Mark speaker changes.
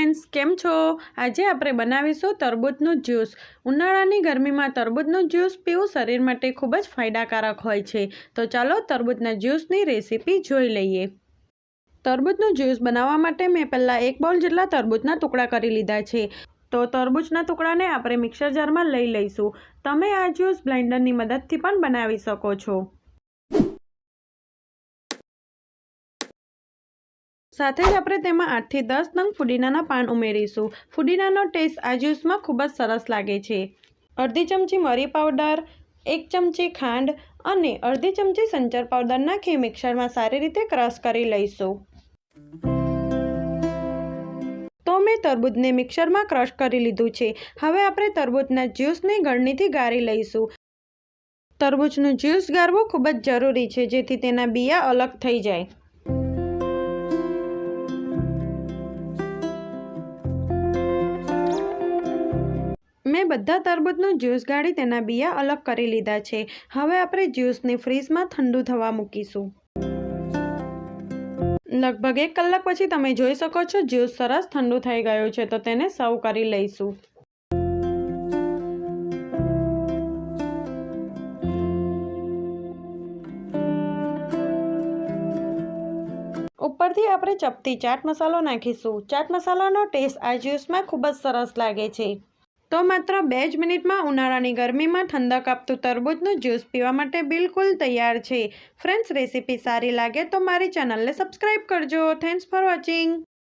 Speaker 1: Friends, કેમ છો? આજે આપણે બનાવીશું તરબૂચનું જ્યુસ। ઉનાળાની ગરમીમાં તરબૂચનું જ્યુસ પીવું શરીર માટે ખૂબ જ ફાયદાકારક હોય છે। તો ચાલો તરબૂચના જ્યુસની રેસીપી જોઈ લઈએ। તરબૂચનું જ્યુસ બનાવવા માટે મેં પહેલાં 1 બાઉલ જેટલા તરબૂચના ટુકડા કરી લીધા છે। તો તરબૂચના ટુકડાને આપણે મિક્સર જારમાં લઈ લઈશું। તમે આ જ્યુસ બ્લેન્ડરની મદદથી પણ બનાવી શકો છો। સાથે જ આપણે તેમાં 8 થી 10 નંગ ફુદીનાના પાન ઉમેરીશું। ફુદીનાનો ટેસ્ટ આ જ્યુસમાં ખૂબ જ સરસ લાગે છે। અડધી ચમચી મરી પાવડર, 1 ચમચી ખાંડ અને અડધી ચમચી સંચર પાવડર નાખી મિક્સરમાં સારી રીતે ક્રશ કરી લઈશું। તો મેં તરબૂચને મિક્સરમાં ક્રશ કરી લીધું છે। હવે આપણે તરબૂચના જ્યુસને ગળણીથી ગાળી લઈશું। તરબૂચનું જ્યુસ ગાળવું ખૂબ જ જરૂરી છે, જેથી તેના બિયા અલગ થઈ જાય। મેં બધા તરબૂચનું જ્યુસ ગાળી તેના બિયા અલગ કરી લીધા છે। હવે આપણે જ્યુસને ફ્રીજમાં ઠંડુ થવા મૂકીશું। લગભગ 1 કલાક પછી તમે જોઈ શકો છો જ્યુસ સરસ ઠંડુ થઈ ગયું છે। તો તેને સર્વ કરી લઈશું। ઉપરથી આપણે ચપટી ચાટ મસાલો નાખીશું। ચાટ મસાલાનો ટેસ્ટ આ જ્યુસમાં ખૂબ જ સરસ લાગે છે। તો માત્ર 2 જ મિનિટમાં ઉનાળાની ગરમીમાં ઠંડક આપતું તરબૂચનું જ્યુસ પીવા માટે બિલકુલ તૈયાર છે। ફ્રેન્ડ્સ, રેસીપી સારી લાગે તો મારી ચેનલને સબસ્ક્રાઈબ કરજો। Thanks for watching.